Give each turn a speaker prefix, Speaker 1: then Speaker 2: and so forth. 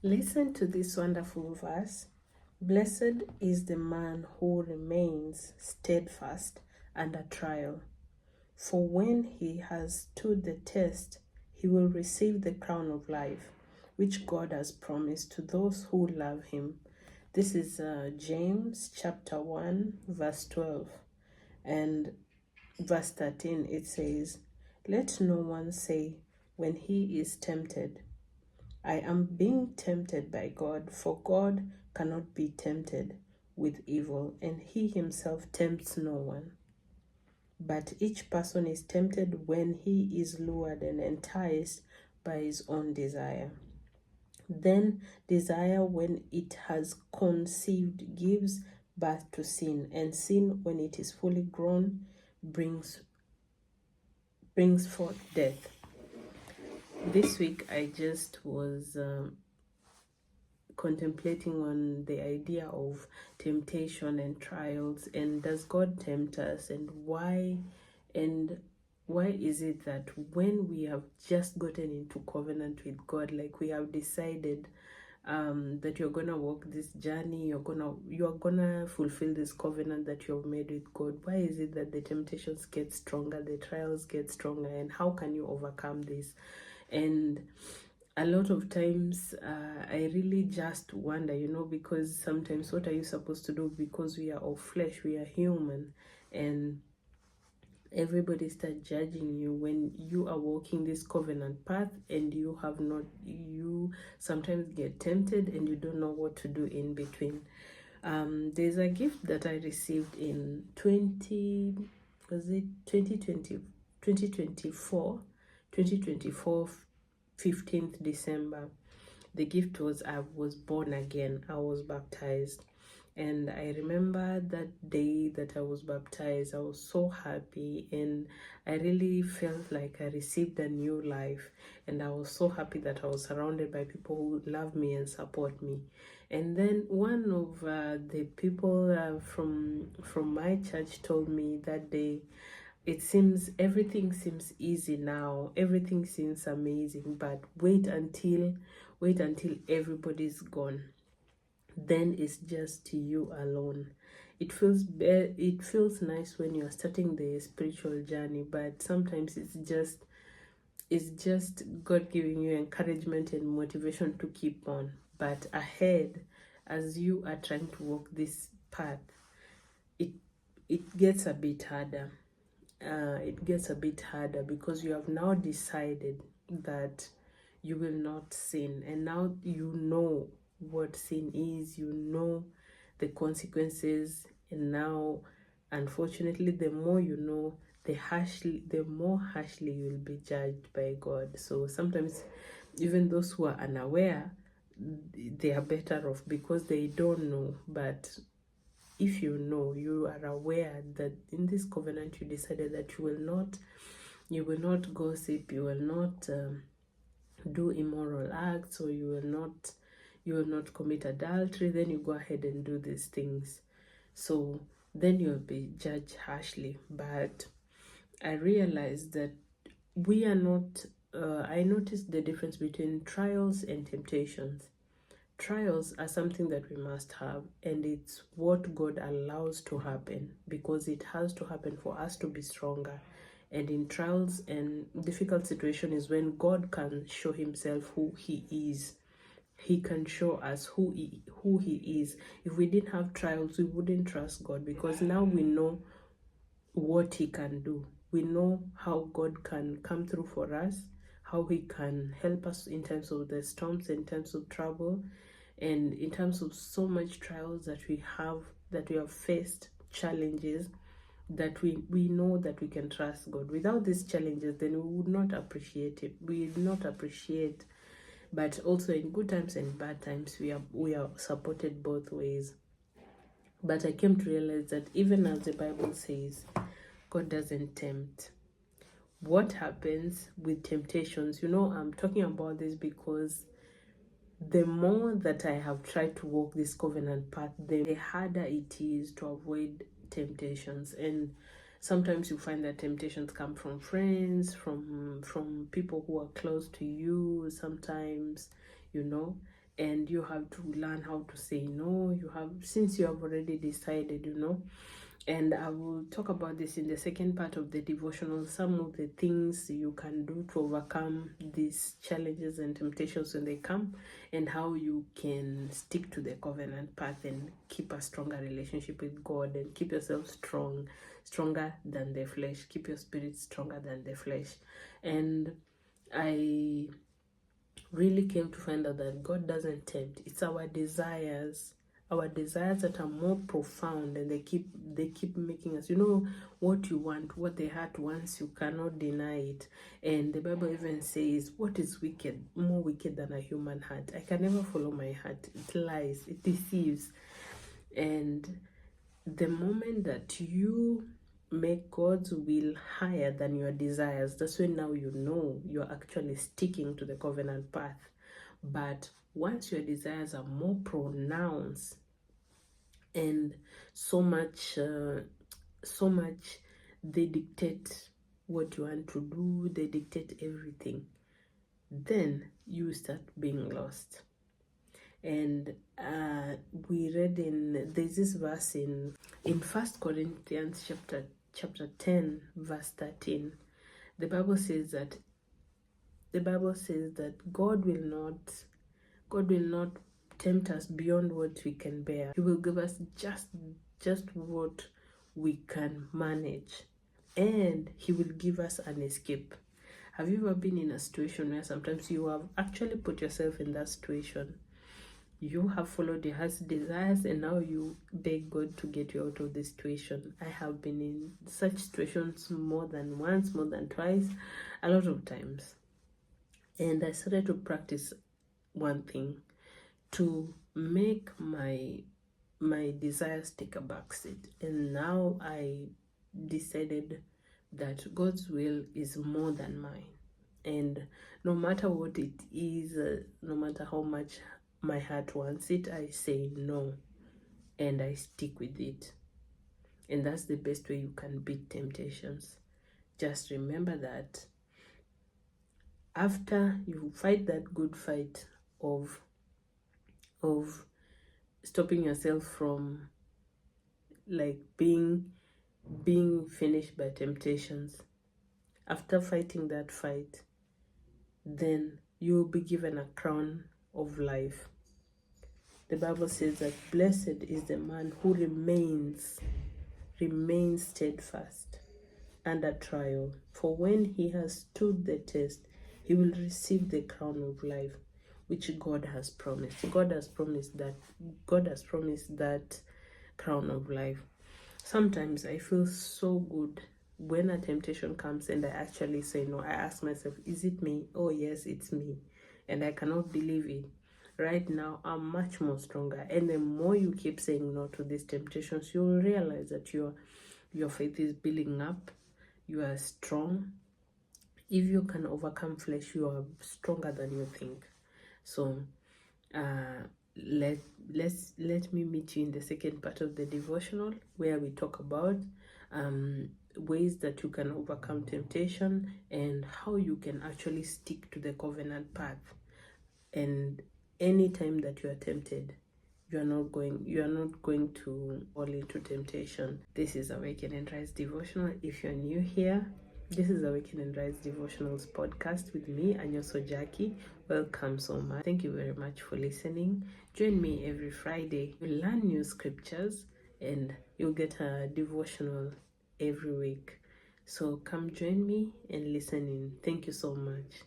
Speaker 1: Listen to this wonderful verse. Blessed is the man who remains steadfast under trial, for when he has stood the test, he will receive the crown of life, which God has promised to those who love him. This is James chapter 1, verse 12. And verse 13, it says, "Let no one say when he is tempted, I am being tempted by God, for God cannot be tempted with evil, and he himself tempts no one. But each person is tempted when he is lured and enticed by his own desire. Then desire, when it has conceived, gives birth to sin, and sin, when it is fully grown, brings forth death." This week I just was contemplating on the idea of temptation and trials, and does God tempt us, and why is it that when we have just gotten into covenant with God, like we have decided that you're gonna walk this journey, you're gonna fulfill this covenant that you've made with God, why is it that the temptations get stronger, the trials get stronger, and how can you overcome this? And a lot of times I really just wonder, because sometimes what are you supposed to do? Because we are of flesh, we are human, and everybody starts judging you when you are walking this covenant path, and you sometimes get tempted and you don't know what to do in between. There's a gift that I received in 2024 15th December. The gift was I was born again. I was baptized. And I remember that day that I was baptized, I was so happy, and I really felt like I received a new life. And I was so happy that I was surrounded by people who love me and support me. And then one of the people from my church told me that day, everything seems easy now, everything seems amazing, but wait until everybody's gone, then it's just you alone. It feels nice when you're starting the spiritual journey, but sometimes it's just God giving you encouragement and motivation to keep on. But ahead, as you are trying to walk this path, it gets a bit harder. It gets a bit harder because you have now decided that you will not sin, and now you know what sin is, you know the consequences, and now unfortunately the more you know, the more harshly you'll be judged by God. So sometimes even those who are unaware, they are better off because they don't know. But if you know, you are aware that in this covenant you decided that you will not gossip, you will not do immoral acts, or you will not commit adultery, then you go ahead and do these things. So then you'll be judged harshly. But I realized that we are not I noticed the difference between trials and temptations. Trials are something that we must have, and it's what God allows to happen, because it has to happen for us to be stronger. And in trials and difficult situations is when God can show himself who he is. He can show us who he is. If we didn't have trials, we wouldn't trust God, because now we know what he can do. We know how God can come through for us, how he can help us in terms of the storms, in terms of trouble, and in terms of so much trials that we have faced, challenges, that we know that we can trust God. Without these challenges, then we would not appreciate it. We would not appreciate. But also in good times and bad times, we are supported both ways. But I came to realize that even as the Bible says, God doesn't tempt. What happens with temptations? I'm talking about this because the more that I have tried to walk this covenant path, the harder it is to avoid temptations. And sometimes you find that temptations come from friends, from people who are close to you. Sometimes, and you have to learn how to say no. Since you have already decided, and I will talk about this in the second part of the devotional, some of the things you can do to overcome these challenges and temptations when they come, and how you can stick to the covenant path and keep a stronger relationship with God, and keep yourself stronger than the flesh, keep your spirit stronger than the flesh. And I really came to find out that God doesn't tempt. It's our desires that are more profound, and they keep making us, what you want, what the heart wants, you cannot deny it. And the Bible even says, what is more wicked than a human heart? I can never follow my heart. It lies, it deceives. And the moment that you make God's will higher than your desires, that's when now you're actually sticking to the covenant path. But once your desires are more pronounced, and so much they dictate what you want to do, they dictate everything, then you start being lost. And we read there's this verse in 1 Corinthians chapter 10 verse 13. The Bible says that God will not tempt us beyond what we can bear. He will give us just what we can manage, and He will give us an escape. Have you ever been in a situation where sometimes you have actually put yourself in that situation? You have followed your heart's desires, and now you beg God to get you out of this situation. I have been in such situations more than once, more than twice, a lot of times. And I started to practice one thing, to make my desires take a backseat. And now I decided that God's will is more than mine. And no matter what it is, no matter how much my heart wants it, I say no, and I stick with it. And that's the best way you can beat temptations. Just remember that after you fight that good fight of stopping yourself from like being finished by temptations, after fighting that fight, then you will be given a crown of life. The Bible says that blessed is the man who remains steadfast under trial, for when he has stood the test, he will receive the crown of life which God has promised. God has promised that crown of life. Sometimes I feel so good when a temptation comes and I actually say no. I ask myself, is it me? Oh yes, it's me. And I cannot believe it. Right now, I'm much more stronger. And the more you keep saying no to these temptations, you'll realize that your faith is building up. You are strong. If you can overcome flesh, you are stronger than you think. So let me meet you in the second part of the devotional, where we talk about ways that you can overcome temptation and how you can actually stick to the covenant path. And anytime that you are tempted, you are not going to fall into temptation. This is Awaken and Rise Devotional. If you're new here, this is Awaken and Rise Devotionals podcast with me, Anyoso Jackie. Welcome so much. Thank you very much for listening. Join me every Friday. You'll learn new scriptures and you'll get a devotional every week. So come join me and listen in. Thank you so much.